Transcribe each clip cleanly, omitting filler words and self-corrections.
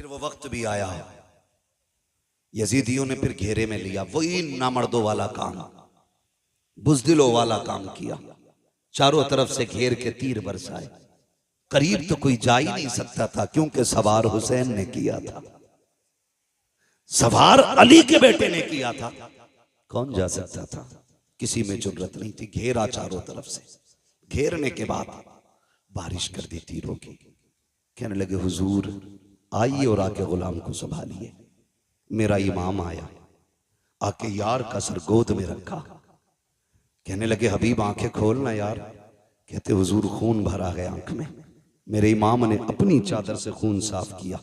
फिर वो वक्त भी आया, यजीदियों ने फिर घेरे में लिया, वही नामर्दों वाला काम, बुजदिलों वाला काम किया। चारों तरफ से घेर के तीर बरसाए, करीब तो कोई जा ही नहीं सकता था क्योंकि सवार हुसैन ने किया था, सवार अली के बेटे ने किया था। कौन जा सकता था? किसी में जुर्रत नहीं थी। घेरा चारों तरफ से, घेरने के बाद बारिश कर दी तीरों की। कहने लगे हुजूर आइए और आके गुलाम को संभालिए। मेरा इमाम आया, आके यार का सर गोद में रखा। कहने लगे हबीब आंखें खोलना यार। कहते हुजूर खून भरा है आंख में। मेरे इमाम ने अपनी चादर से खून साफ किया।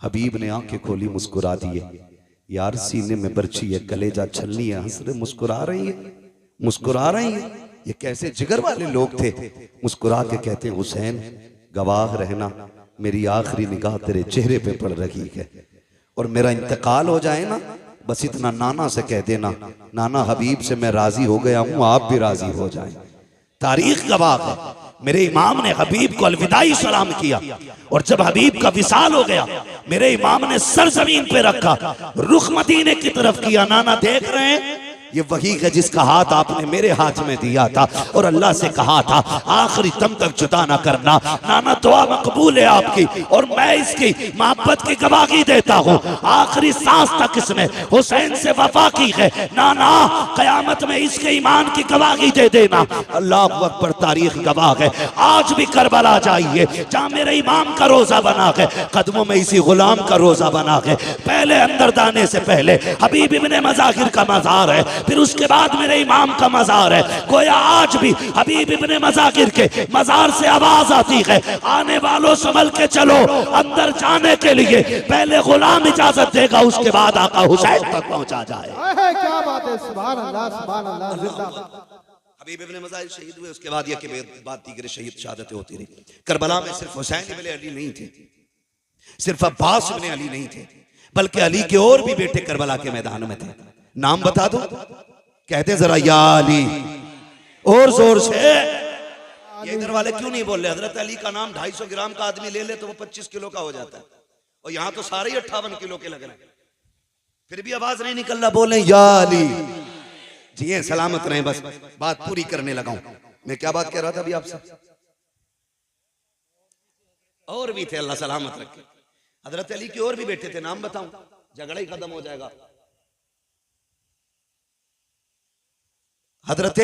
हबीब ने आंखें खोली, मुस्कुरा दिए। यार सीने में बर्छी है, कलेजा छलनी है, हंस रहे, मुस्कुरा रही है, मुस्कुरा रही है। ये कैसे जिगर वाले लोग थे। मुस्कुरा के कहते हुसैन गवाह रहना, मेरी आखिरी निगाह तेरे चेहरे पे पड़ रही है, और मेरा इंतकाल हो जाए ना, बस इतना नाना से कह देना, नाना हबीब से मैं राजी हो गया हूं, आप भी राजी हो जाएं। तारीख गवाह है, मेरे इमाम ने हबीब को अलविदाई सलाम किया, और जब हबीब का विसाल हो गया, मेरे इमाम ने सर जमीन पे रखा, रुख मदीने की तरफ किया। नाना देख रहे हैं, ये वही है जिसका हाथ आपने मेरे हाथ में दिया था और अल्लाह से कहा था आखिरी दम तक जुदा ना करना। नाना दुआ मकबूल है आपकी, और मैं इसकी मोहब्बत की गवाही देता हूँ। आखिरी सांस तक इसने हुसैन से वफा की है। नाना कयामत में इसके ईमान की गवाही दे देना। अल्लाह अकबर, तारीख गवाह है। आज भी करबला जाइए, जहाँ मेरे इमाम का रोजा बना है, कदमों में इसी गुलाम का रोजा बना है। पहले अंदर जाने से पहले हबीब इब्ने मज़ाहिर का मज़ार है, फिर उसके बाद मेरे इमाम का मज़ार है। गोया आज भी हबीब इब्ने मज़ाहिर के मज़ार से आवाज आती है, आने वालों संभल के चलो। अंदर जाने के लिए पहले गुलाम इजाजत देगा, उसके बाद आका हुसैन तक पहुंचा जाए। क्या बात है, सुभान अल्लाह, सुभान अल्लाह, जिंदाबाद। हबीब इब्ने मज़ाहिर शहीद हुए, उसके बाद ये बात दीगर शहीद शहादतें होती रही। करबला में सिर्फ हुसैन इब्ने अली नहीं थे, सिर्फ अब्बास इब्ने अली नहीं थे, बल्कि अली के और भी बेटे करबला के मैदान में थे। नाम बता दो, कहते जरा या अली, और जोर से। ये इधर वाले क्यों नहीं बोल रहे? हजरत अली का नाम 250 ग्राम का आदमी ले ले तो वो 25 किलो का हो जाता है, और यहां तो सारे ही 58 किलो के लग रहे हैं, फिर भी आवाज नहीं निकल रहा। बोले या अली। जी सलामत रहे, बस बात पूरी करने लगा हूं। मैं क्या बात कह रहा था अभी आपसे? और भी थे, अल्लाह सलामत रखे। हजरत अली के और भी बेटे थे, नाम बताऊं? झगड़ा ही खत्म हो जाएगा। हजरत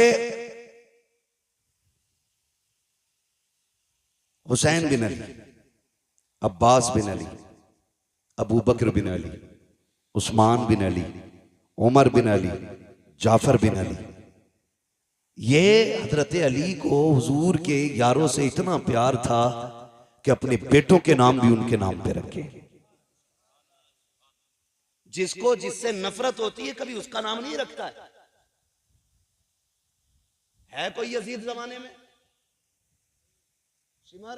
हुसैन बिन अली, अब्बास बिन अली, अबू बकर बिन अली, उस्मान बिन अली, उमर बिन अली, जाफर बिन अली। ये हजरत अली को हुजूर के यारों से इतना प्यार था कि अपने बेटों के नाम भी उनके नाम पे रखे। जिसको जिससे नफरत होती है कभी उसका नाम नहीं रखता है कोई यजीद जमाने में? शिमर,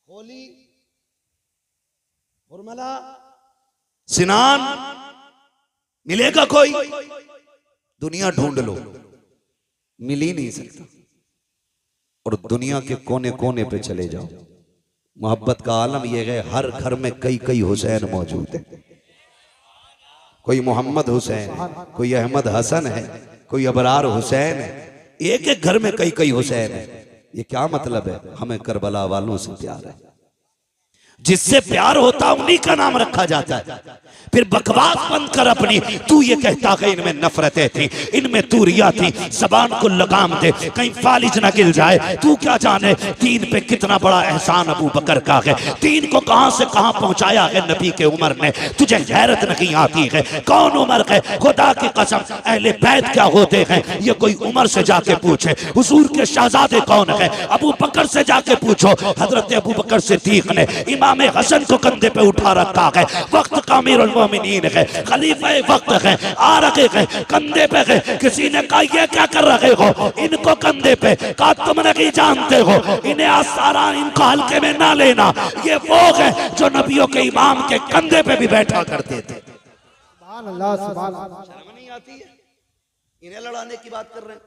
होली, हुरमला, सिनान मिलेगा कोई? दुनिया ढूंढ लो, मिल ही नहीं सकता। और दुनिया के कोने कोने पे चले जाओ, मोहब्बत का आलम यह है, हर घर में कई कई हुसैन मौजूद है। कोई मोहम्मद हुसैन है, कोई अहमद हसन है, कोई अबरार हुसैन है। एक एक घर में कई कई हुसैन है। ये क्या मतलब है? हमें करबला वालों से प्यार है। जिससे प्यार होता उन्हीं का नाम रखा जाता है। फिर बकवास बंद कर अपनी। तू ये कहता है इनमें नफरतें थी, इनमें तूरिया थी, जबान को लगाम दे, कहीं फालिज ना गिल जाए। तू क्या जाने दीन पे कितना बड़ा एहसान अबू बकर का है। दीन को कहां से कहां पहुंचाया है नबी के उमर ने। तुझे गैरत नहीं आती है? कौन उमर है? खुदा की कसम, अहले बैत क्या होते हैं ये कोई उमर से जाके पूछे। हुजूर के शहजादे कौन है? अबू बकर से जाके पूछो। हजरत अबू बकर सिद्दीक ने इमाम हसन को कंधे पे उठा रखा है। वक्त का अमीरुल मोमिनीन है, खलीफा वक्त है, आ रखे है, कंधे पे है। किसी ने कहा ये क्या कर रहे हो इनको कंधे पे? कहा तुम नहीं जानते हो, इन्हें आसारा इनको हल्के में ना लेना। ये वो है जो नबियों के इमाम के कंधे पे भी बैठा करते थे। सुभान अल्लाह, सुभान अल्लाह। शर्म नहीं आती है? इन्हें लड़ाने की बात कर रहे हैं।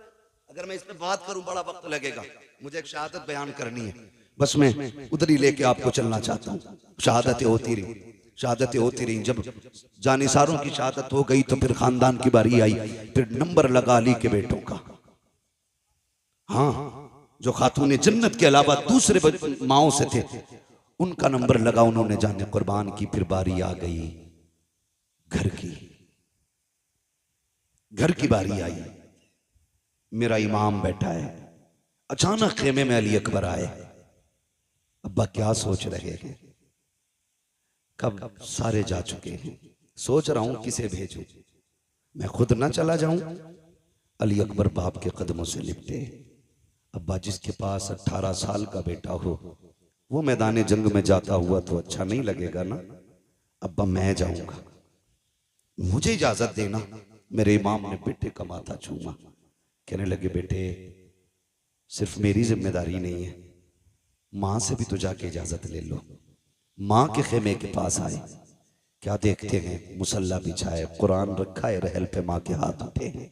अगर मैं इस पे बात करूं बड़ा वक्त लगेगा। मुझे एक शहादत बयान करनी है, बस मैं उधर ही लेके आपको चलना चाहता हूँ। शहादतें होती रही, शहादतें होती रही। जब जानिसारों की शहादत हो गई तो फिर खानदान की बारी आई। फिर नंबर लगा अली के बेटों का। हाँ, जो खातून जन्नत के अलावा दूसरे माओं से थे उनका नंबर लगा, उन्होंने जाने कुर्बान की। फिर बारी आ गई घर की, घर की बारी आई। मेरा इमाम बैठा है, अचानक खेमे में अली अकबर आए। अब्बा क्या सोच रहे हैं? कब सारे जा चुके हैं, सोच रहा हूं किसे भेजूं, मैं खुद ना चला जाऊं। अली अकबर बाप के कदमों से लिपटे। अब्बा, जिसके पास 18 साल का बेटा हो वो मैदान जंग में जाता हुआ तो अच्छा नहीं लगेगा ना। अब्बा, मैं जाऊंगा, मुझे इजाजत देना। मेरे इमाम ने बेटे का माथा छूमा। कहने लगे, बेटे सिर्फ मेरी जिम्मेदारी नहीं है, मां से भी तो जाके इजाजत ले लो। मां के खेमे के पास आए, क्या देखते हैं? मुसल्ला बिछाए, कुरान रखा है, रहल पे मां के हाथ उठे हैं।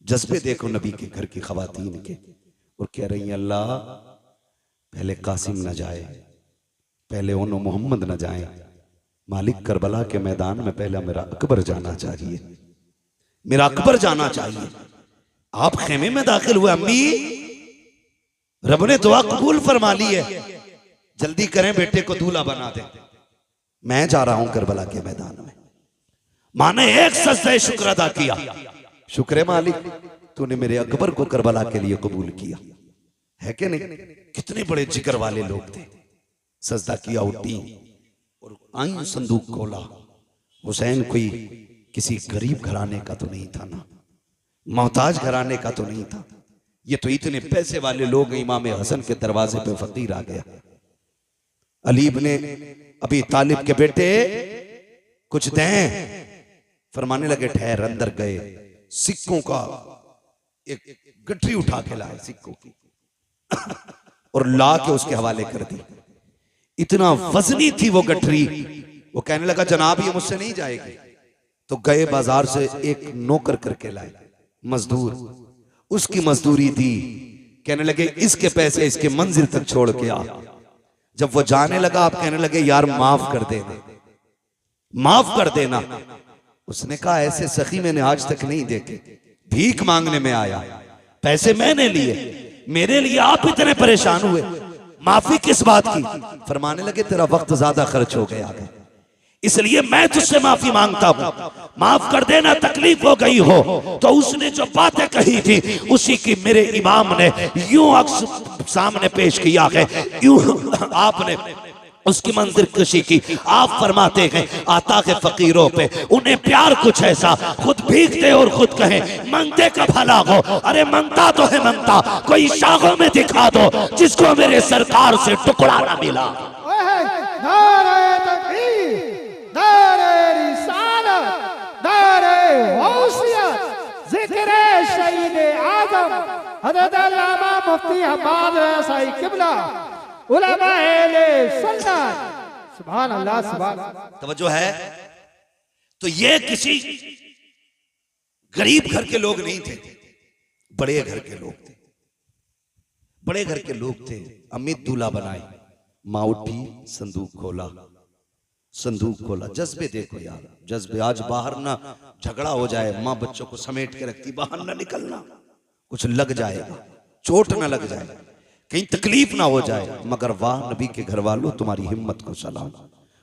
जज्बे देखो नबी के घर की खवातीन के, और कह रही हैं, अल्लाह पहले कासिम न जाए, पहले उन मोहम्मद न जाए, मालिक करबला के मैदान में पहला मेरा अकबर जाना चाहिए, मेरा अकबर जाना चाहिए। आप खेमे में दाखिल हुए। अम्मी, रब ने दुआ कबूल फरमा ली है, जल्दी करें, बेटे को दूल्हा बना दें, मैं जा रहा हूं करबला के मैदान में। मां ने एक सजदा शुक्र अदा किया। शुक्र मालिक, तूने मेरे अकबर को करबला के लिए कबूल किया है कि नहीं? कितने बड़े जिगर वाले लोग थे। सजदा किया, उठी और आई, संदूक खोला। हुसैन कोई किसी गरीब घराने का तो नहीं था ना, मोहताज घराने का तो नहीं था। ये तो इतने पैसे वाले लोग। इमाम हसन के दरवाजे पे फकीर आ गया। अली इब्ने अबी तालिब के बेटे कुछ दें। फरमाने लगे, ठहर। अंदर गए, सिक्कों का एक गठरी उठा के लाए सिक्कों की और ला के उसके हवाले कर दी। इतना वजनी थी वो गठरी। वो कहने लगा, जनाब ये मुझसे नहीं जाएगी। तो गए बाजार से एक नौकर करके लाए, मजदूर, उसकी मजदूरी दी। कहने लगे, इसके पैसे इसके मंजिल तक छोड़ के आ। जब वो जाने लगा, आप कहने लगे, यार माफ कर देना, माफ कर देना। उसने कहा, ऐसे सखी मैंने आज तक नहीं देखे, भीख मांगने में आया, पैसे मैंने लिए, मेरे लिए आप इतने परेशान हुए, माफी किस बात की? फरमाने लगे, तेरा वक्त ज्यादा खर्च हो गया है, इसलिए मैं तुझसे माफी मांगता हूं, माफ कर देना, तकलीफ हो गई हो। तो उसने जो बातें कही थी उसी की मेरे इमाम ने यूं अक्स सामने पेश किया है, यूं आपने उसकी मंजिल कशी की। आप फरमाते हैं, आता के फकीरों पे उन्हें प्यार कुछ ऐसा, खुद भीगते और खुद कहें मांगते का भला हो। अरे मांगता तो है मांगता, कोई शाखों में दिखा दो जिसको मेरे सरकार से टुकड़ा ना मिला। नारे तकबीर, नारे रिसालत, नारे गौसियत, जिक्र शहीद आज़म हज़रत अल्लामा मुफ्ती हम्माद रज़ाई किबला, उलमाए सुन्नत। सुभान अल्लाह, सुभान अल्लाह। तवज्जो है। तो ये किसी गरीब घर के लोग नहीं थे, बड़े घर के लोग थे, बड़े घर के लोग थे। अमित दूल्हा बनाए, माँ उठी, संदूक खोला, संदूक खोला। जज्बे देखो यार, जज्बे। आज बाहर ना झगड़ा हो जाए, माँ बच्चों को समेट के रखती, बाहर ना निकलना, कुछ लग जाएगा, चोट ना लग जाए, कहीं तकलीफ ना हो जाए। मगर वाह नबी के घर वालों, तुम्हारी हिम्मत को सलाम।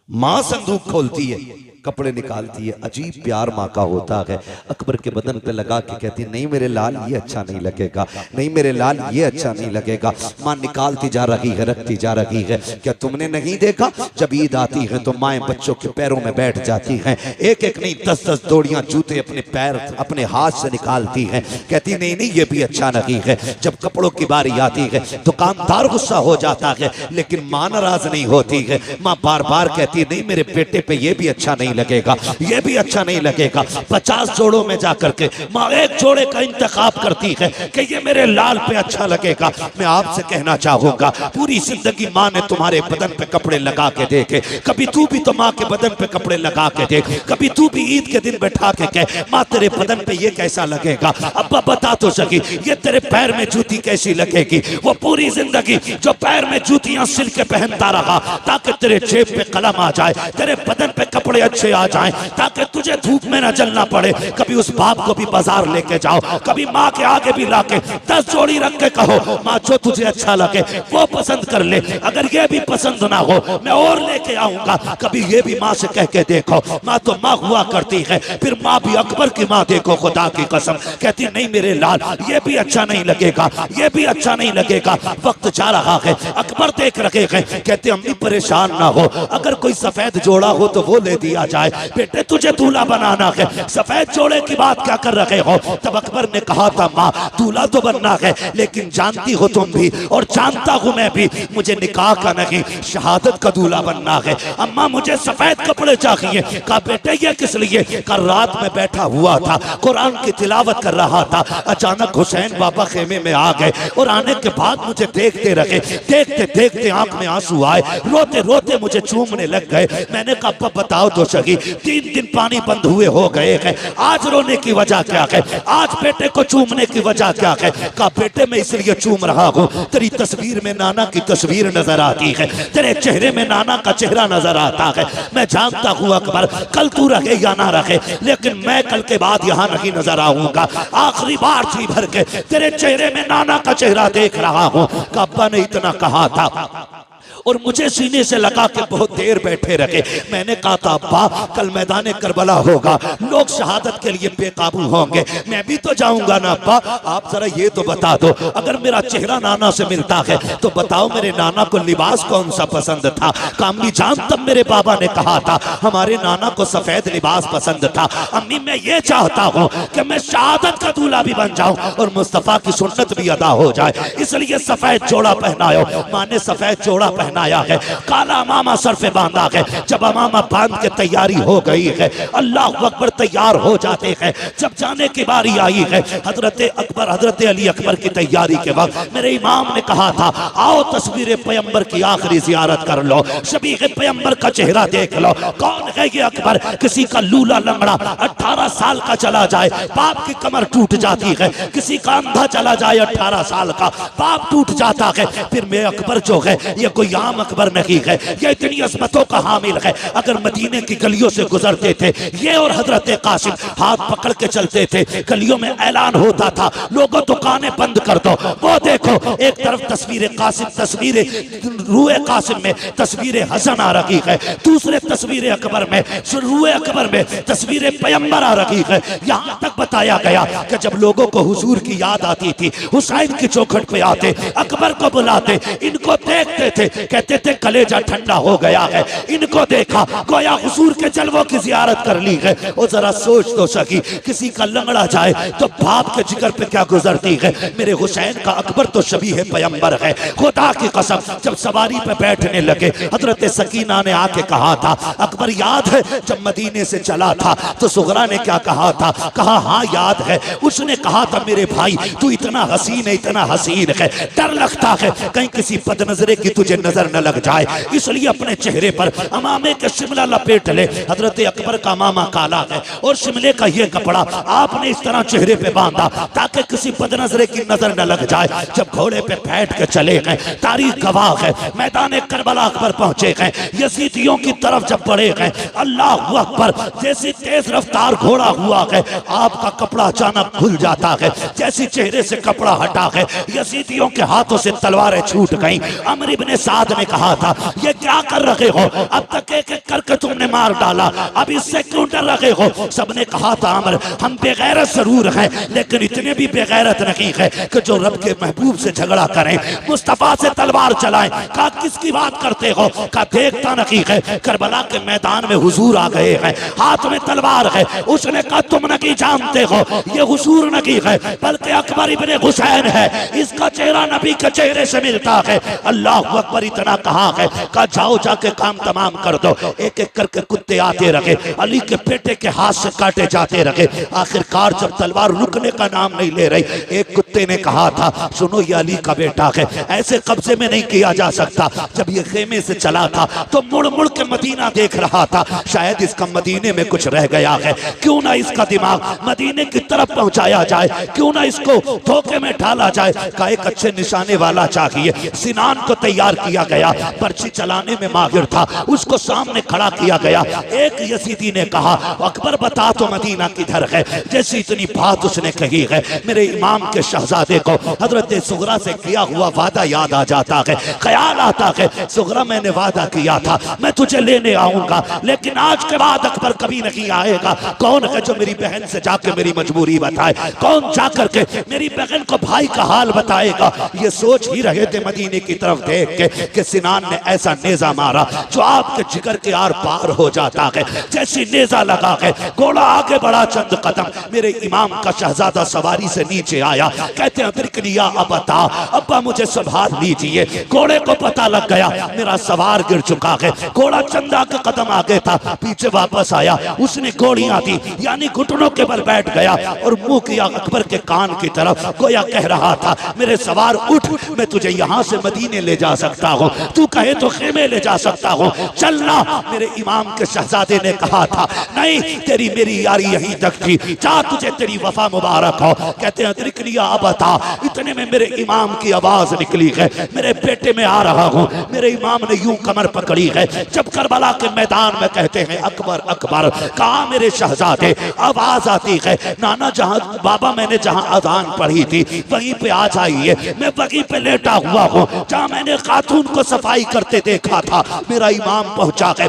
माँ संदूक खोलती है, कपड़े निकालती है। अजीब प्यार माँ का होता है। अकबर के बदन पे लगा के कहती है, नहीं मेरे लाल ये अच्छा नहीं लगेगा, नहीं मेरे लाल ये अच्छा नहीं लगेगा। माँ निकालती जा रही है, रखती जा रही है। क्या तुमने नहीं देखा, जब ईद आती है तो माएँ बच्चों के पैरों में बैठ जाती हैं, एक एक नहीं 10-10 जोड़ियां जूते अपने पैर अपने हाथ से निकालती हैं। कहती नहीं नहीं ये भी अच्छा नहीं है। जब कपड़ों की बारी आती है दुकानदार गुस्सा हो जाता है, लेकिन माँ नाराज नहीं होती है। माँ बार बार कहती कहती नहीं मेरे बेटे पे ये भी अच्छा नहीं लगेगा, ये भी अच्छा नहीं लगेगा। 50 जोड़ों में जाकर के माँ एक जोड़े का इंतखाब करती है कि ये मेरे लाल पे अच्छा लगेगा। मैं आपसे कहना चाहूंगा पूरी जिंदगी माँ ने तुम्हारे बदन पे कपड़े लगा के देखे, कभी तू भी तो माँ के बदन पे कपड़े लगा के देख, कभी तू भी ईद के दिन बैठा के कह माँ तेरे बदन पे ये कैसा लगेगा। अब्बा बता तो सकी ये तेरे पैर में जूती कैसी लगेगी। वो पूरी जिंदगी जो पैर में जूतियां सिल के पहनता रहा ताकि तेरे जेब पे कलम आ जाए, तेरे बदन पे कपड़े अच्छे आ जाएं, ताकि तुझे धूप में न जलना पड़े। कभी उस बाप को भी बाजार लेके जाओ, कभी माँ के आगे भी लाके 10 जोड़ी रख के कहो माँ जो तुझे अच्छा लगे वो पसंद कर ले, अगर ये भी पसंद ना हो मैं और लेके आऊंगा। कभी ये भी माँ से कह के देखो, माँ तो माँ हुआ करती है। फिर माँ भी अकबर की माँ देखो, खुदा की कसम कहती नहीं मेरे लाल ये भी अच्छा नहीं लगेगा, ये भी अच्छा नहीं लगेगा। वक्त जा रहा है, अकबर देख रखे हैं, कहते अम्मी परेशान ना हो, अगर कोई सफेद जोड़ा हो तो वो ले दिया जाए। बेटे तुझे दूल्हा बनाना है, सफेद जोड़े की बात क्या कर रहे हो। तब अकबर ने कहा था माँ दूल्हा तो बनना है, लेकिन जानती हो तुम भी और जानता हूं मैं भी मुझे निकाह का नहीं शहादत का दूल्हा बनना है। अम्मा मुझे सफेद कपड़े चाहिए। कहा बेटे ये किस लिए। कल रात में बैठा हुआ था कुरान की तिलावत कर रहा था, अचानक हुसैन बाबा खेमे में आ गए और आने के बाद मुझे देखते रहे, देखते देखते आंख में आंसू आए, रोते रोते मुझे चूमने लग गए। मैंने कहा अब्बा बताओ तो सही 3 दिन पानी बंद हुए हो गए हैं, आज रोने की वजह क्या है, आज बेटे को चूमने की वजह क्या है। कहा बेटे मैं इसलिए चूम रहा हूँ तेरी तस्वीर में नाना की तस्वीर नजर आती है, तेरे चेहरे में नाना का चेहरा नजर आता है। मैं जानता हूँ अकबर कल तू रहे या ना रहे, लेकिन मैं कल के बाद यहाँ नहीं नजर आऊंगा। आखिरी बार जी भर के तेरे चेहरे में नाना का चेहरा देख रहा हूँ। अब्बा ने इतना कहा था और मुझे सीने से लगा के बहुत देर बैठे रखे। मैंने कहा था अब्बा कल मैदान करबला होगा, लोग शहादत के लिए बेकाबू होंगे, मैं भी तो जाऊंगा ना अब्बा। आप जरा ये तो बता दो अगर मेरा चेहरा नाना से मिलता है तो बताओ मेरे नाना को लिबास कौन सा पसंद था। कामली जान तब मेरे बाबा ने कहा था हमारे नाना को सफेद लिबास पसंद था। अम्मी मैं ये चाहता हूँ कि मैं शहादत का दूल्हा भी बन जाऊं और मुस्तफा की सुन्नत भी अदा हो जाए, इसलिए सफेद जोड़ा पहनायो। माँ ने सफेद जोड़ा पहनाया है, काला अमामा सर पे बांधा है। जब अमामा बांध के तैयारी हो गई है, अल्लाह अकबर तैयार हो जाते हैं। जब जाने की बारी आई है हजरत अकबर हजरत अली अकबर की तैयारी के वक्त मेरे इमाम ने कहा था आओ तस्वीर पैगंबर की आखिरी जियारत कर लो, शबीह पैगंबर का चेहरा देख लो। कौन है ये अकबर। किसी का लूला लंगड़ा 18 साल का चला जाए बाप की कमर टूट जाती है, किसी का अंधा चला जाए 18 साल का बाप टूट जाता है। फिर मैं अकबर जो है ये कोई आम अकबर नहीं है, ये इतनी अजमतों का हामिल है। अगर मदीने की गलियों से गुजरते थे ये और हजरत कासिम हाथ पकड़ के चलते थे, गलियों में ऐलान होता था लोगों दुकानें बंद कर दो। वो देखो एक तरफ तस्वीर कासिम, तस्वीर रूए कासिम में तस्वीर हसन आ रही है, दूसरे तस्वीर अकबर में रूए अकबर में तस्वीर पैगंबर आ रही है। यहाँ तक बताया गया कि जब लोगों को हुजूर की याद आती थी हुसैन की चौखट पे आते, अकबर को बुलाते, इनको देखते थे, कहते थे कलेजा ठंडा हो गया है, इनको देखा गोया हुजूर के जलवों की जियारत कर ली है। और जरा सोच तो सकी किसी का लंगड़ा जाए तो बाप के जिगर पे क्या गुजरती है। मेरे हुसैन का अकबर तो शबीह पैगंबर है। खुदा की कसम जब सवारी पे बैठने लगे हजरत सकीना ने आके कहा था अकबर याद है जब मदीने से चला था तो सुगरा ने क्या कहा था। कहा हाँ याद है। उसने कहा था मेरे भाई तू इतना हसीन है, इतना हसीन है, डर लगता है कहीं किसी बदनजरे की तुझे नजर न लग जाए, इसलिए अपने चेहरे पर अमामे के शिमला लपेट ले। हजरत अकबर का मामा काला है और शिमले का ये कपड़ा आपने इस तरह चेहरे पे बांधा ताकि किसी बदनजरे की नजर न लग जाए। जब घोड़े पे बैठ के चले गए, तारीख गवाह है, मैदान करबला अकबर पहुंचे गए, यजीदियों की तरफ जब बढ़े गए, अल्लाह अकबर जैसी तेज रफ्तार घोड़ा हुआ है आपका कपड़ा अचानक खुल जाता है, जैसी चेहरे से कपड़ा हटा है यजीदियों के हाथों से तलवारें छूट गईं। अमर इब्ने साद ने कहा था ये क्या कर रहे हो, अब तक एक एक करके तुमने मार डाला, अब इससे क्यों डर रहे हो। सबने कहा था अमर हम बेगैरत जरूर हैं लेकिन इतने भी बेगैरत नहीं है कि जो रब के महबूब से झगड़ा करें, मुस्तफा से तलवार चलाएं। कहा किसकी बात करते हो। कहा देखता नहीं है करबला के मैदान में हुजूर आ गए हैं, हाथ में तलवार है। उसने कहा तुम नहीं जानते हो ये हुजूर नहीं है बल्कि अकबर इब्ने हुसैन है, इसका चेहरा नबी के चेहरे से मिलता है। अल्लाह अकबर इतना कहा है, कहा जाओ जाके काम तमाम कर दो। एक एक करके कुत्ते आते रहे, अली के बेटे के हाथ से काटे जाते रहे। आखिरकार जब तलवार रुकने का नाम नहीं ले रही, एक कुत्ते ने कहा था सुनो ये अली का बेटा है, ऐसे कब्जे में नहीं किया जा सकता। जब ये खेमे से चला था तो मुड़ मुड़ के मदीना देख रहा था, शायद इसका मदीने में कुछ रह गया है, क्यों ना इसका दिमाग मदीने की तरफ पहुंचाया जाए, क्यों ना इसको धोखे में डाला जाए। का एक अच्छे निशाने वाला चाहिए। सिनान को तैयार किया गया, पर्ची चलाने में माहिर था, उसको सामने खड़ा किया गया। एक यजीदी ने कहा अकबर बता तो मदीना किधर है। जैसी इतनी बात उसने कही है, मेरे इमाम के शहजादे को हजरत सुगरा से किया हुआ वादा याद आ जाता है। ख्याल आता है सुगरा मैंने वादा किया था मैं तुझे लेने आऊंगा, लेकिन आज के बाद अकबर कभी नहीं आएगा। कौन है जो मेरी बहन से जाके मेरी मजबूरी बताए, कौन जाकर के मेरी बहन को भाई का हाल बताएगा। ये सोच ही रहे थे मदीने की तरफ देख के कि सिनान ने ऐसा नेजा मारा जो आपके जिगर के आर पार हो जाता है। जैसी नेजा लगा है, घोड़ा आगे बढ़ा चंद कदम, मेरे इमाम का शहजादा सवारी से नीचे आया। कहते हैं अतरिकनिया अबता, अब्बा मुझे संभाल लीजिए। घोड़े को पता लग गया मेरा सवार गिर चुका है। घोड़ा चंदा के कदम आगे था, पीछे वापस आया, उसने गोलियां दी, यानी घुटनों के बल बैठ गया और मुंह किया अकबर के कान की तरफ, गोया कह रहा था मेरे सवार उठ, मैं तुझे यहाँ से मदीने ले जा सकता हूँ, तू कहे तो खेमे ले जा सकता हूँ, चलना। मेरे इमाम के शहजादे ने कहा था नहीं तेरी मेरी यारी यहीं तक थी, जा तुझे तेरी वफा मुबारक हो। कहते हैं अतरिकनिया अबता, इतने में मेरे इमाम की आवाज निकली है, मेरे बेटे में आ रहा हूँ। मेरे इमाम ने यूं कमर पकड़ी है, जब करबला के मैदान में कहते हैं अकबर अकबर, कहा मेरे शहजादे, आवाज आती है नाना जहां बाबा मैंने जहां अजान पढ़ी थी वहीं पे आ जाइए। मैं वहीं पे लेटा हुआ हूँ जहां मैंने खातून को सफाई करते देखा था। मेरा इमाम पहुंचा है,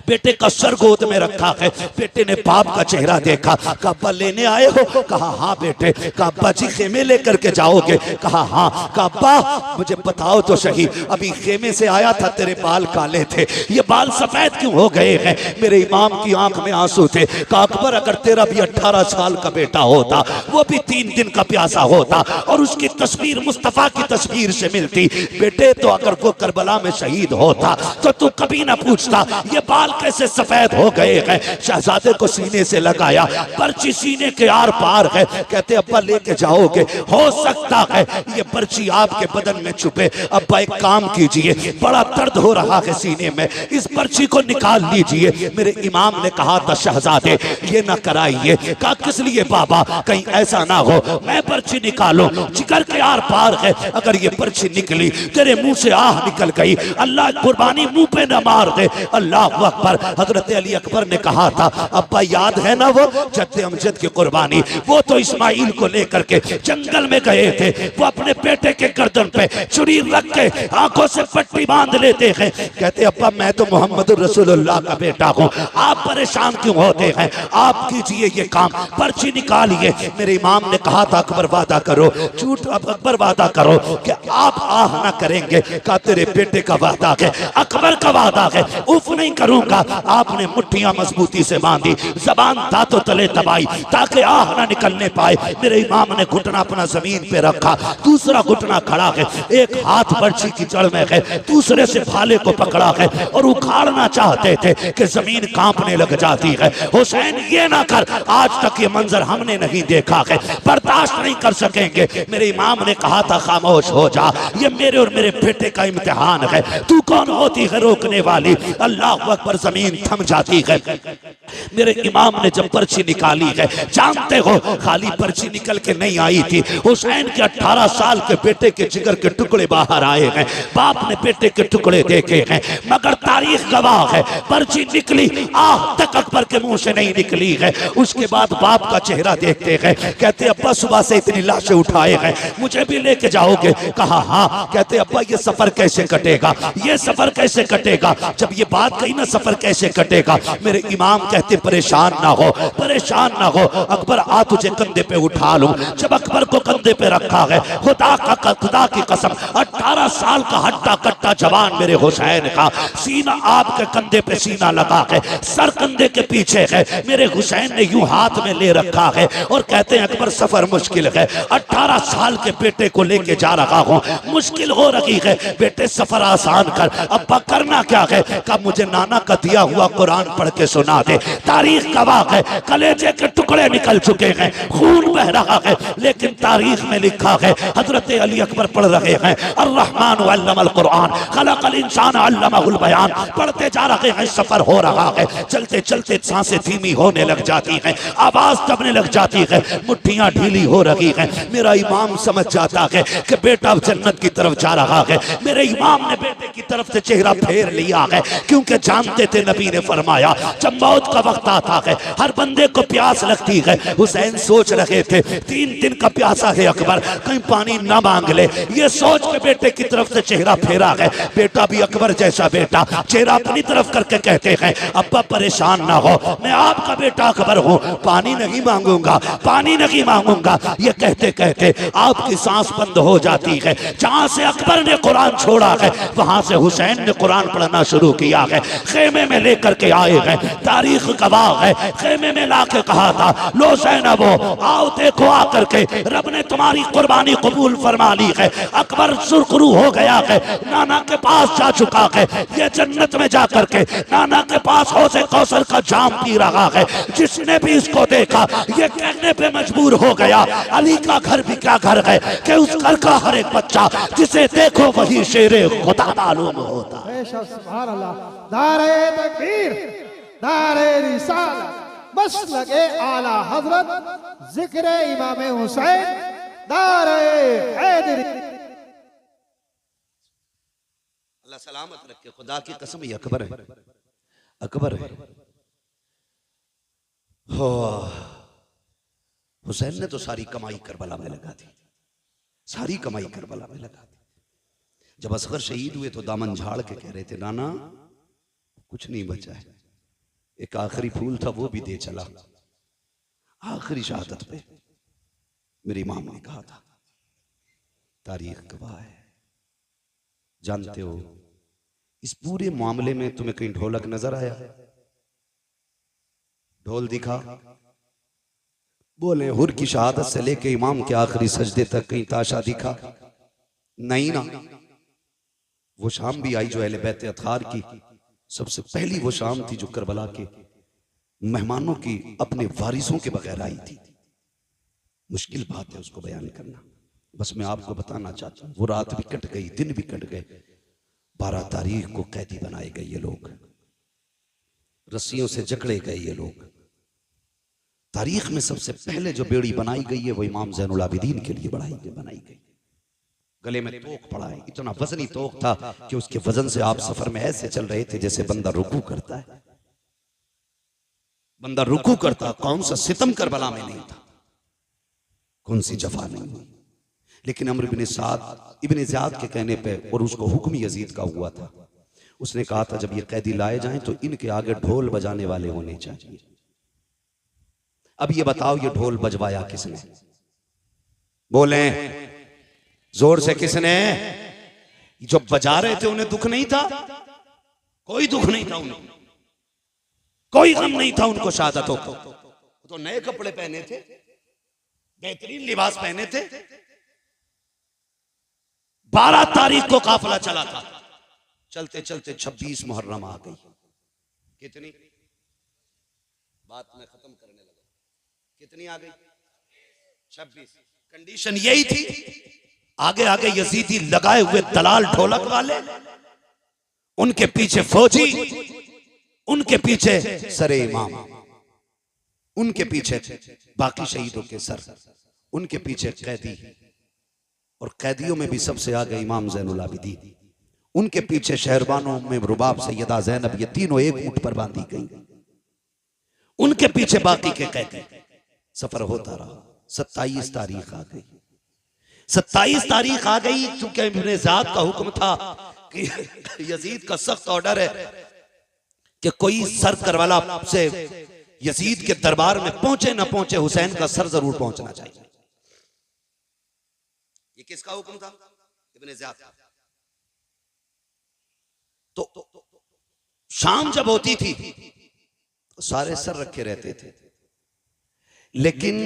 बेटे का सर गोद में रखा है। बेटे ने बाप का चेहरा देखा, कहा अब्बा लेने आए हो? कहा हाँ बेटे। कहा अब्बा जी खेमे लेकर के जाओगे? कहा हाँ। कहा अब्बा मुझे बताओ तो सही, अभी खेमे से आया था तेरे बाल काले थे, ये बाल सफेद क्यों हो गए हैं? मेरे इमाम की आंख में आंसू थे। कहा अकबर अगर तेरा भी 18 साल का बेटा होता, वो भी 3 दिन का प्यासा होता और उसकी तस्वीर मुस्तफा की तस्वीर से मिलती बेटे, तो अगर वो करबला में शहीद होता तो तू कभी ना पूछता ये बाल कैसे सफेद हो गए हैं। शहजादे को सीने से लगाया, पर्ची सीने के आर पार है। कहते अब्बा लेके जाओगे? हो सकता है ये पर्ची आपके बदन में छुपे। अब्बा एक काम कीजिए, बड़ा दर्द हो रहा है सीने में, इस पर्ची को निकाल लीजिए। मेरे इमाम ने कहा था शहजादे ये ना कराइए। कहा किस लिए बाबा? कहीं ऐसा ना हो मैं पर्ची निकालूं, जिगर के आर पार है, अगर ये पर्ची निकली तेरे मुंह से आह निकल गई, अल्लाह कुर्बानी मुंह पे न मार दे। अल्लाह अकबर। हजरत अली अकबर ने कहा था अब्बा याद है ना वो जद्दे अमजद की कुर्बानी, वो तो इस्माइल को लेकर के जंगल में गए थे, वो अपने बेटे के गर्दन पे छुरी रख के आंखों से पट्टी बांध लेते हैं। कहते अब्बा मैं तो मोहम्मद रसूलुल्लाह का बेटा हूँ, आप परेशान क्यों होते हैं? आप कीजिए ये काम, पर्ची निकालिए। मेरे इमाम ने कहा था अकबर वादा करो, झूठ अकबर वादा करो कि आप आह ना करेंगे। कहा तेरे बेटे का वादा है, अकबर का वादा है, उफ नहीं करूंगा। आपने मुट्ठियां मजबूती से बांधी, जबान दांतों तले दबाई ताकि आह ना निकलने पाए। मेरे इमाम ने घुटना अपना जमीन पे रखा, दूसरा घुटना खड़ा है, एक हाथ पर्ची की जड़ में है, दूसरे से भाले को पकड़ा है और उखाड़ना चाहते थे कि जमीन कांपने लग जाती है। हुसैन ये ना कर, आज तक ये मंजर हमने नहीं देखा है, बर्दाश्त नहीं कर सकेंगे। मेरे इमाम ने कहा था खामोश हो जा, ये मेरे और मेरे बेटे का इम्तिहान है, तू कौन होती है रोकने वाली? अल्लाह अकबर, जमीन थम जाती है। मेरे इमाम ने जब पर्ची निकाली है, जानते हो खाली पर्ची निकल के नहीं आई थी, हुसैन के 18 साल के बेटे के जिगर के टुकड़े बाहर आए हैं, बाप ने बेटे के टुकड़े देखे हैं। मगर तारीख गवाह है पर्ची निकली आह तक अकबर के मुंह से नहीं निकली है। उसके बाद बाप का चेहरा देखते हैं, कहते अब्बा सुबह से इतनी लाशें उठाए हैं, मुझे भी लेके जाओगे? कहा हाँ। कहते अब्बा ये सफर कैसे कटेगा? ये सफर कैसे कटेगा? जब ये बात कही ना सफर कैसे कटेगा, मेरे इमाम कहते परेशान ना हो, परेशान ना हो, अकबर आ तुझे कंधे पे उठा लूं। जब अकबर को कंधे पे रखा है, खुदा की कसम 18 साल का हट्टा कट्टा जवान मेरे हुसैन का सीना आपके कंधे पे सीना लगा है, सर कंधे के पीछे है, मेरे हुसैन ने यूं हाथ में ले रखा है और कहते हैं अकबर सफर मुश्किल है, 18 साल के बेटे को लेके जा रहा हूं, मुश्किल हो रही है, बेटे सफर आसान कर। अब्बा करना क्या है? कब मुझे नाना का दिया हुआ कुरान पढ़ के सुना दे। तारीख गवाह है, कलेजे के टुकड़े निकल चुके हैं, खून बह रहा है, लेकिन तारीख में लिखा है हजरत अली अकबर पढ़ रहे हैं अर्रहमान अल्लमल कुरान खलकल इंसान अल्लमहुल बयान, पढ़ते जा रहे हैं, सफर हो रहा है, चलते चलते सांसें धीमी होने लग जाती हैं, आवाज दबने लग जाती है, मुट्ठियां ढीली हो रही हैं। मेरा इमाम समझ जाता है कि बेटा जन्नत की तरफ जा रहा है। मेरे इमाम ने बेटे की तरफ से चेहरा फेर लिया है, क्योंकि जानते थे नबी ने फरमाया जब मौत का वक्त आता है हर बंदे को प्यास लगती है। हुसैन सोच रहे थे 3 दिन का प्यासा है अकबर, कहीं पानी ना मांग ले, ये सोच के बेटे की तरफ से चेहरा फेरा है। बेटा भी अकबर जैसा बेटा, चेहरा अपनी तरफ करके कहते हैं अब्बा परेशान ना हो, मैं आपका बेटा अकबर हूँ, पानी नहीं मांगूंगा, पानी नहीं मांगूंगा। ये कहते कहते आपकी सांस बंद हो जाती है। जहां से अकबर ने कुरान छोड़ा है वहां से हुसैन ने कुरान पढ़ना शुरू किया है। खेमे में लेकर के आए हैं, तारीख गवाह है, खेमे में लाके कहा था लो ज़ैनबो आओ देखो आकर के रब ने तुम्हारी कुर्बानी कबूल फरमा ली है। अकबर सुरखरू हो गया है, नाना के पास जा चुका है, ये जन्नत में जाकर के नाना के पास हौज़े कौसर का जाम पी रहा है। जिसने भी इसको देखा ये कहने पे मजबूर हो गया अली का घर भी क्या घर है कि उस घर का हर एक बच्चा जिसे देखो वही शेरे खुदा मालूम होता। सुभान अल्लाह, नारे तकबीर, नारे रिसालत, बस लगे आला हजरत, जिक्र इमाम हुसैन, नारे हैदरी। अल्लाह सलामत रखे, खुदा की कसम ये अकबर है, अकबर है। हो हुसैन ने तो सारी कमाई करबला में लगा दी, सारी कमाई करबला में लगा दी। जब असगर शहीद हुए तो दामन झाड़ के कह रहे थे नाना कुछ नहीं बचा है, एक आखिरी फूल था वो भी दे चला। आखिरी शहादत पे मेरी इमाम ने कहा था, तारीख गवाह है। जानते हो इस पूरे मामले में तुम्हें कहीं ढोलक नजर आया? ढोल दिखा? बोले हुर की शहादत से लेके इमाम के आखिरी सजदे तक कहीं ताशा दिखा? नहीं ना। वो शाम भी आई जो अहले बैत अतहार की सबसे पहली वो शाम थी जो करबला के मेहमानों की अपने वारिसों के बगैर आई थी। मुश्किल बात है उसको बयान करना, बस मैं आपको बताना चाहता हूं। वो रात भी कट गई, दिन भी कट गए। 12 तारीख को कैदी बनाए गए ये लोग, रस्सियों से जकड़े गए ये लोग। तारीख में सबसे पहले जो बेड़ी बनाई गई है वो इमाम ज़ैनुल आबिदीन के लिए बनाई गई। गले में तोक पड़ा है, इतना वजनी तोक था कि उसके वजन से आप सफर में ऐसे चल रहे थे जैसे बंदा रुकू करता है। बंदा रुकू करता, कौन सा सितम करबला में नहीं था, कौन सी जफा नहीं हुई। लेकिन अम्र इब्ने साद इब्ने ज़ियाद के कहने पे, और उसको हुक्म यजीद का हुआ था, उसने कहा था जब ये कैदी लाए जाएं तो इनके आगे ढोल बजाने वाले होने चाहिए। अब ये बताओ ये ढोल बजवाया किसने? बोले जोर से किसने? जो बजा रहे थे उन्हें दुख नहीं था? कोई दुख नहीं था उन्हें, कोई गम नहीं था उनको शहादतों को। तो नए कपड़े पहने थे, बेहतरीन लिबास पहने थे। 12 तारीख को काफिला चला था, चलते चलते 26 मुहर्रम आ गई। कितनी बात मैं खत्म करने लगा, कितनी आ गई? 26। कंडीशन यही थी, आगे आगे यजीदी लगाए हुए दलाल ढोलक वाले, उनके पीछे फौजी, उनके पीछे सरे इमाम, उनके पीछे बाकी शहीदों के सर, उनके पीछे कैदी, और कैदियों में भी सबसे आगे इमाम ज़ैनुल आबिदीन, उनके पीछे शहरबानों में रुबाब सैयदा ज़ैनब, ये तीनों एक ऊंट पर बांधी गई, उनके पीछे बाकी के कैदी। सफर होता रहा। 27 तारीख आ गई। 27 तारीख आ गई, क्योंकि इब्ने ज़ियाद का हुक्म था कि यजीद का सख्त ऑर्डर है कि कोई सर करबला से यजीद के दरबार में पहुंचे ना पहुंचे, हुसैन का सर जरूर पहुंचना चाहिए। ये किसका हुक्म था? इब्ने ज़ियाद का। तो शाम जब होती थी तो सारे सर रखे रहते थे, लेकिन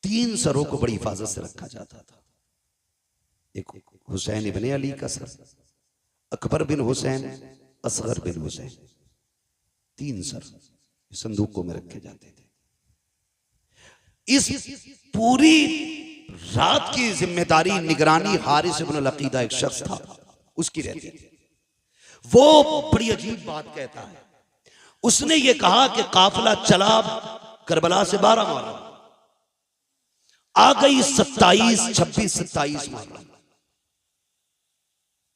3 सरों को बड़ी हिफाजत से रखा जाता था। एक हुसैन इब्ने अली का सर, अकबर बिन हुसैन, असगर बिन हुसैन, 3 सर संदूकों में रखे जाते थे। इस पूरी रात की जिम्मेदारी निगरानी हारिस इब्न अल-अकीदा एक शख्स था, उसकी रहती थी। वो बड़ी अजीब बात कहता है। उसने ये कहा कि काफिला चला करबला से 12 मुहर्रम, आ गई 27, 26, 27 मुहर्रम।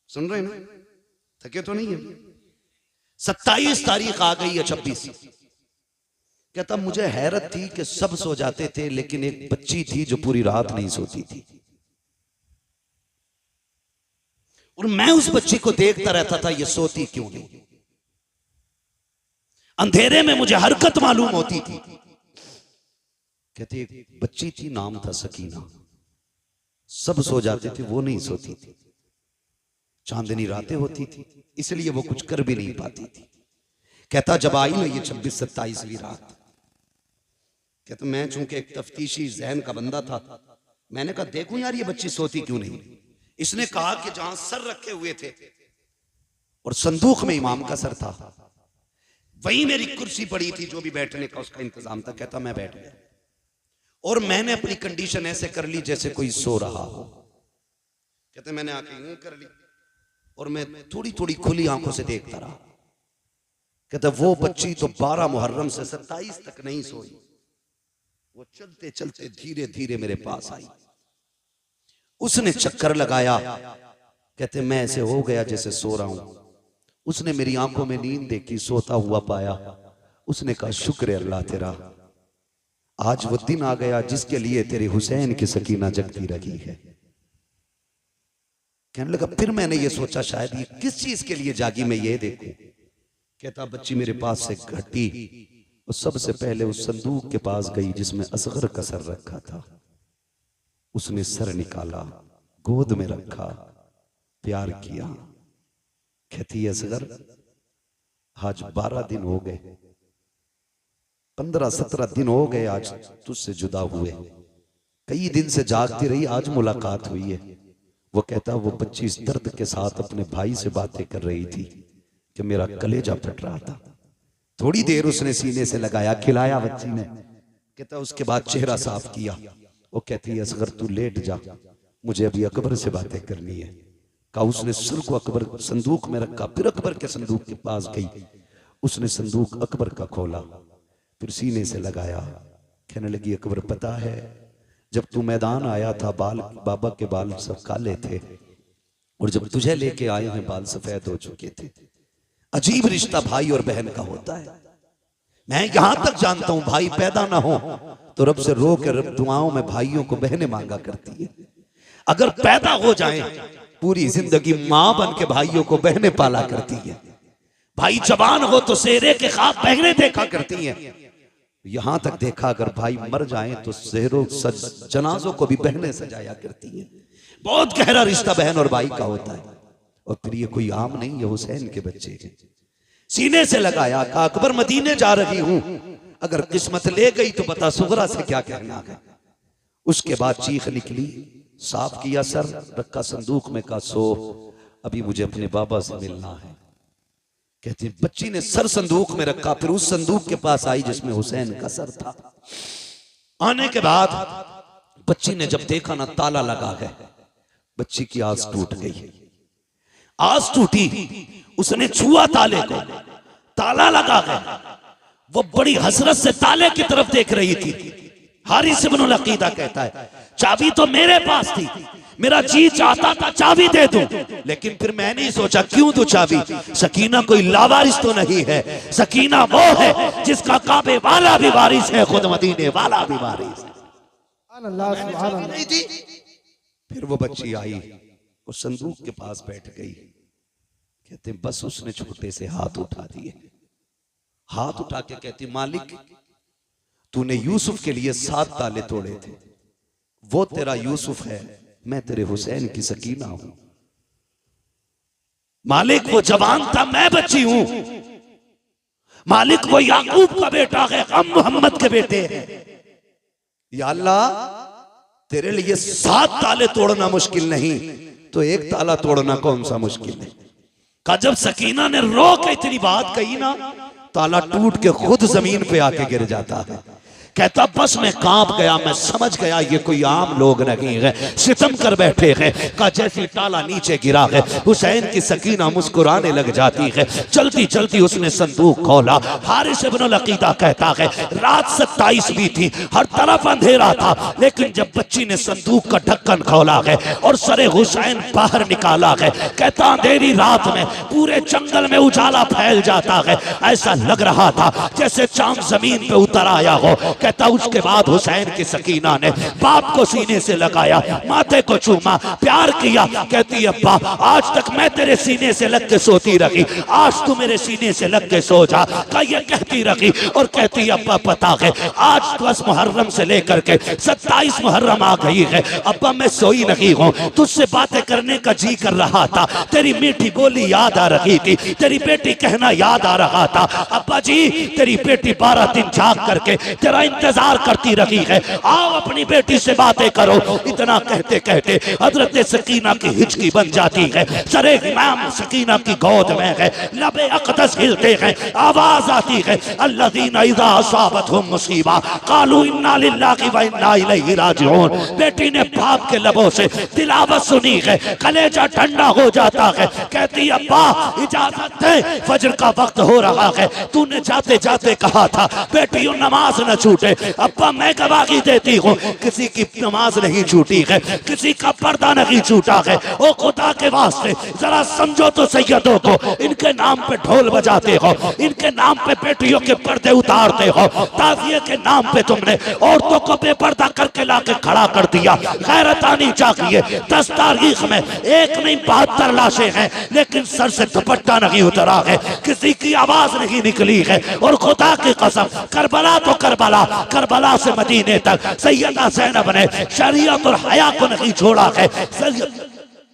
सुन रहे हैं ना? थके तो नहीं है? 27 तारीख आ गई है, 26। कहता मुझे हैरत थी कि सब सो जाते थे, लेकिन एक बच्ची थी जो पूरी रात नहीं सोती थी, और मैं उस बच्ची को देखता रहता था, ये सोती क्यों नहीं। अंधेरे में मुझे हरकत मालूम होती थी। कहते एक बच्ची थी, नाम था सकीना, सब सो जाते थे, वो नहीं सोती थी। चांदनी रातें होती थी, इसलिए वो कुछ कर भी नहीं पाती थी। कहता जब आई ना ये 26, 27वीं रात, कहता मैं चूंकि एक तफ्तीशी जहन का बंदा था, मैंने कहा देखूं यार ये बच्ची सोती क्यों नहीं। इसने कहा कि जहां सर रखे हुए थे और संदूक में इमाम का सर था, वहीं मेरी कुर्सी पड़ी थी, जो भी बैठने का उसका इंतजाम था। कहता मैं बैठ गया और मैंने अपनी कंडीशन ऐसे कर ली जैसे कोई सो रहा हो। कहते मैंने आके यूं कर ली और मैं थोड़ी थोड़ी खुली आंखों से देखता रहा। कहता वो बच्ची तो 12 मुहर्रम से 27 तक नहीं सोई, वो चलते चलते धीरे धीरे मेरे पास आई। उसने चक्कर लगाया। कहते मैं ऐसे हो गया जैसे सो रहा हूं। उसने मेरी आंखों में नींद देखी, सोता हुआ पाया। उसने कहा शुक्र है अल्लाह तेरा, आज वो दिन आ गया जिसके लिए तेरे हुसैन की सकीना जगती रही है। कहने लगा फिर मैंने ये सोचा शायद ये किस चीज के लिए जागी, मैं ये देखूं। कहता बच्ची मेरे पास से घटी और सबसे पहले उस संदूक के पास गई जिसमें असगर का सर रखा था। उसने सर निकाला, गोद में रखा, प्यार किया। कहती असगर आज 12 दिन हो गए, 15-17 दिन हो गए आज तुझसे जुदा हुए। कई दिन से जागती रही, आज मुलाकात हुई है। वो कहता वो बच्ची इस दर्द के साथ अपने भाई से बातें कर रही थी कि मेरा कलेजा फट रहा था। थोड़ी देर उसने सीने से लगाया, खिलाया बच्ची ने। कहता उसके बाद चेहरा साफ किया। वो कहती है असगर तू लेट जा, मुझे अभी अकबर से बातें करनी है। कहा उसने सर को अकबर संदूक में रखा, फिर अकबर के संदूक के पास गई। उसने संदूक अकबर का खोला, फिर सीने से लगाया। कहने लगी अकबर पता है जब तू मैदान आया था बाल बाबा के बाल सब काले थे, और जब तुझे लेके आए हैं बाल सफेद हो चुके थे। अजीब रिश्ता भाई और बहन का होता है। मैं यहां तक जानता हूं भाई पैदा ना हो तो रब से रो के रब दुआओं में भाइयों को बहनें मांगा करती है। अगर पैदा हो जाए पूरी जिंदगी मां बन के भाइयों को बहनें पाला करती है। भाई जवान हो तो सेहरे के ख्वाब बहनें देखा करती हैं। यहां तक देखा अगर भाई मर जाएं तो सेहरों जनाजों को भी बहनें सजाया करती हैं। बहुत गहरा रिश्ता बहन और भाई का होता है। और फिर ये कोई आम नहीं, ये हुसैन के बच्चे हैं। सीने से लगाया, कहा अकबर मदीने जा रही हूं, अगर किस्मत ले गई तो बता सुगरा से क्या कहना है। उसके बाद चीख निकली, साफ किया सर, रखा संदूक में, कहा सो अभी मुझे अपने बाबा से मिलना है। कहती बच्ची ने सर संदूक में रखा, फिर उस संदूक के पास आई जिसमें हुसैन का सर था। आने के बाद बच्ची ने जब देखा ना ताला लगा है, बच्ची की आस टूट गई। आस टूटी, उसने छुआ ताले को, ताला लगा है। वो बड़ी हसरत से ताले की तरफ देख रही थी। हारिस इब्न अल-अकीदा कहता है चाबी तो मेरे पास थी, मेरा जी चाहता था चाबी दे दूं, लेकिन फिर मैंने सोचा क्यों दूं चाबी। सकीना कोई लावारिस तो नहीं है, सकीना वो है जिसका काबे वाला भी वारिस है, खुद मदीने वाला भी वारिस है। नहीं थी। फिर वो बच्ची आई और संदूक के पास बैठ गई। कहते बस उसने छोटे से हाथ उठा दिए, हाथ उठा के कहती मालिक तूने यूसुफ के लिए 7 ताले तोड़े थे, वो तेरा यूसुफ है, मैं तेरे हुसैन की सकीना हूं। मालिक वो जवान था, मैं बच्ची हूं। मालिक वो याकूब का बेटा है, हम मोहम्मद के बेटे हैं। या अल्लाह तेरे लिए 7 ताले तोड़ना मुश्किल नहीं, तो एक ताला तोड़ना कौन सा मुश्किल है। का जब सकीना ने रो के इतनी बात कही ना, ताला टूट के खुद जमीन पे आके गिर जाता है। कहता बस मैं कांप गया, मैं समझ गया ये कोई आम लोग नहीं है, सितम कर बैठे हैं। का जैसी ताला नीचे गिरा है, हुसैन की सकीना मुस्कुराने लग जाती है। चलती चलती उसने संदूक खोला। हारिस इब्न अकीदा कहता है रात 27 भी थी, हर तरफ अंधेरा था, लेकिन जब बच्ची ने संदूक का ढक्कन खोला है और सरे हुसैन बाहर निकाला है, कहता अंधेरी रात में पूरे जंगल में उजाला फैल जाता है, ऐसा लग रहा था जैसे चांद जमीन पे उतर आया हो। कहता उसके बाद हुसैन की सकीना ने बाप को सीने से लगाया, माथे को चूमा, प्यार किया। कहती अब्बा आज तक मैं तेरे सीने से लग के सोती रही, आज तू मेरे सीने से लग के सो जा। का ये कहती रही और कहती अब्बा पता है आज 10 मुहर्रम से लेकर के 27 मुहर्रम आ गई है, अब्बा मैं सोई नहीं हूँ, तुझसे बातें करने का जी कर रहा था, तेरी मीठी बोली याद आ रही थी, तेरी बेटी कहना याद आ रहा था। अब्बा जी तेरी बेटी 12 दिन जाग करके तेरा इंतजार करती रही है, आओ अपनी बेटी से बातें करो। इतना कहते कहते हजरत सकीना की हिचकी बन जाती है, सरे इमाम सकीना की गोद में है, लबे अक़दस हिलते हैं, आवाज आती है अल्लज़ीना इज़ा असाबतहुम मुसीबा क़ालू इन्ना लिल्लाहि व इन्ना इलैहि राजिऊन। बेटी ने बाप के लबों से तिलावत सुनी है, कलेजा ठंडा हो जाता है। कहती अब्बा इजाजत दे, फजर का वक्त हो रहा है, तूने जाते जाते कहा था बेटियों नमाज न छूटे। अब्बा मैं गवाही देती हूँ किसी की नमाज नहीं छूटी है, किसी का पर्दा नहीं छूटा है। ओ खुदा के वास्ते जरा समझो तो सैयदों को, इनके नाम पे ढोल बजाते हो, इनके नाम पे बेटियों के पर्दे उतारते हो, ताज़िए के नाम पे तुमने औरतों को बेपर्दा करके लाके खड़ा कर दिया। गैरत आनी चाहिए। 10 तारीख में एक नहीं 72 लाशें हैं, लेकिन सर से दुपट्टा नहीं उतरा है, किसी की आवाज नहीं निकली है। और खुदा की कसम करबला तो करबला, करबला से मदीने तक सैयदा ज़ैनब ने शरीयत और हया को नहीं छोड़ा है।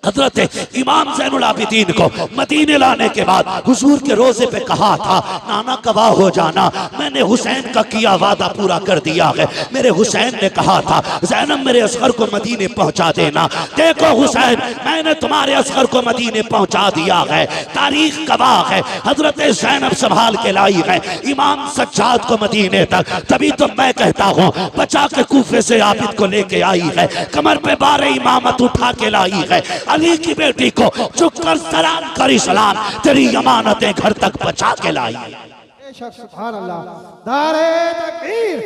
हजरत इमाम ज़ैनुल आबिदीन को मदीने लाने के बाद हुजूर के रोजे पे कहा था नाना गवाह हो जाना, मैंने हुसैन का किया वादा पूरा कर दिया है। मेरे हुसैन ने कहा था ज़ैनब मेरे असगर को मदीने पहुंचा देना। देखो हुसैन मैंने तुम्हारे असगर को मदीने पहुंचा दिया है, तारीख गवाह है। हजरत ज़ैनब संभाल के लाई है इमाम सज्जाद को मदीने तक, तभी तो मैं कहता हूँ बचा के कूफे से आबिद को लेके आई है, कमर पे 12 इमामत उठा के लाई है। अली की बेटी को झुककर सलाम करी सलाम, तेरी अमानतें घर तक पहुंचा के लाई। बेशक सुभान अल्लाह। नारे तकबीर,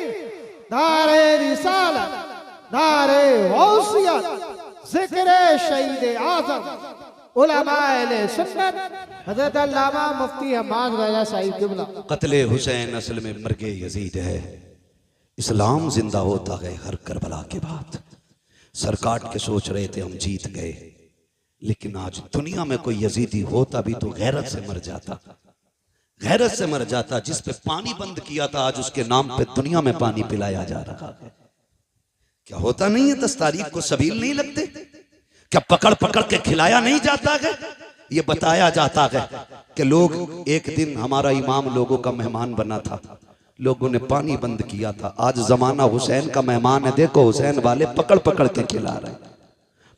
नारे रिसालत, नारे गौसियत, जिक्र शहीद आज़म, उलमाए अहले सुन्नत, हज़रत अल्लामा मुफ्ती हम्माद रज़ा साहिब क़िबला। कत्ले हुसैन असल में मर्गे यजीद है, इस्लाम जिंदा होता है हर करबला के बाद। सर काट के सोच रहे थे हम जीत गए, लेकिन आज दुनिया में कोई यजीदी होता भी तो गैरत से मर जाता, गैरत से मर जाता। जिस पे पानी बंद किया था आज उसके नाम पे दुनिया में पानी पिलाया जा रहा है। क्या होता नहीं है 10 तारीख को सबील नहीं लगते? क्या पकड़ पकड़ के खिलाया नहीं जाता है? ये बताया जाता है कि लोग एक दिन हमारा इमाम लोगों का मेहमान बना था, लोगों ने पानी बंद किया था। आज जमाना हुसैन का मेहमान है, देखो हुसैन वाले पकड़ पकड़ के खिला रहे,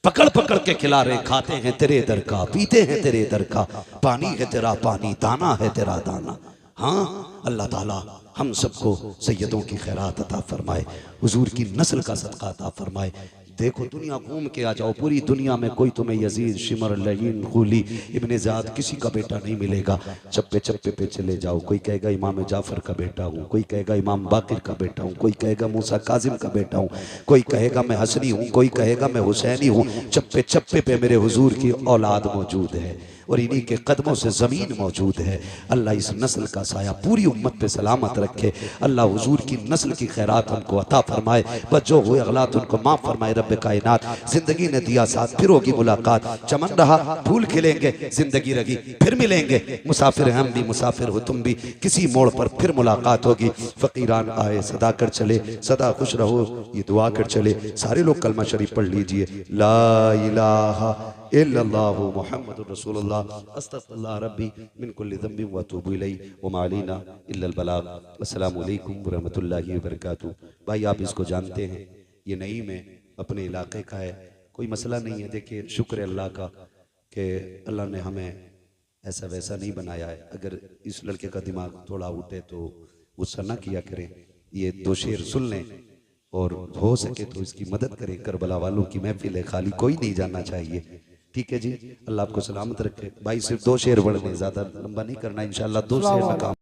पकड़ पकड़ के खिला रहे, खाते हैं तेरे दर का, पीते हैं तेरे दर का, पानी है तेरा पानी, दाना है तेरा दाना। हाँ अल्लाह ताला हम सबको सैयदों की खैरात अता फरमाए, हुजूर की नस्ल का सदका अता फरमाए। देखो दुनिया घूम के आ जाओ, पूरी दुनिया में कोई तुम्हें यजीद, शिमर, लईन, खूली, इब्ने ज़ाद किसी का बेटा नहीं मिलेगा। चप्पे चप्पे पे चले जाओ, कोई कहेगा इमाम जाफर का बेटा हूँ, कोई कहेगा इमाम बाकिर का बेटा हूँ, कोई कहेगा मूसा काजिम का बेटा हूँ, कोई कहेगा मैं हसनी हूँ, कोई कहेगा मैं हुसैनी हूँ। चप्पे चप्पे पे मेरे हुजूर की औलाद मौजूद है। और इन्हीं के कदमों से ज़मीन मौजूद है। अल्लाह इस नस्ल का साया पूरी उम्मत पे सलामत रखे। अल्लाह हुजूर की नस्ल की खैरात हमको अता फरमाए, बस जो हुए अगलात उनको माफ़ फरमाए। रब्बे कायनात ज़िंदगी ने दिया साथ, फिर होगी मुलाकात। चमन रहा फूल खिलेंगे, ज़िंदगी रही फिर मिलेंगे। मुसाफिर हम भी, मुसाफिर हो तुम भी, किसी मोड़ पर फिर मुलाकात होगी। फ़कीरान आए सदा कर चले, सदा खुश रहो ये दुआ कर चले। सारे लोग कलमा शरीफ पढ़ लीजिए। ला इलाहा इल्लल्लाहु मुहम्मदुर रसूलुल्लाह, अस्तगफिरुल्लाह रब्बी मिन कुल्लि ज़ंबिन व अतूबु इलैहि व मा अलैना इल्लल बलाग। अस्सलामु अलैकुम व रहमतुल्लाहि व बरकातुहू। भाई आप इसको जानते हैं, ये नईम है, अपने इलाके का है, कोई मसला नहीं है। देखिए शुक्र है अल्लाह का कि अल्लाह ने हमें ऐसा वैसा नहीं बनाया है। अगर इस लड़के का दिमाग थोड़ा उठे तो गुस्सा ना किया करें, ये दो शेर सुन लें और हो सके तो इसकी मदद करें। करबला वालों की महफिल है, खाली कोई नहीं जाना चाहिए। ठीक है जी, अल्लाह आपको सलामत रखे। भाई सिर्फ दो शेर पढ़ने, ज़्यादा लंबा नहीं करना इंशाअल्लाह। दो शेर में काम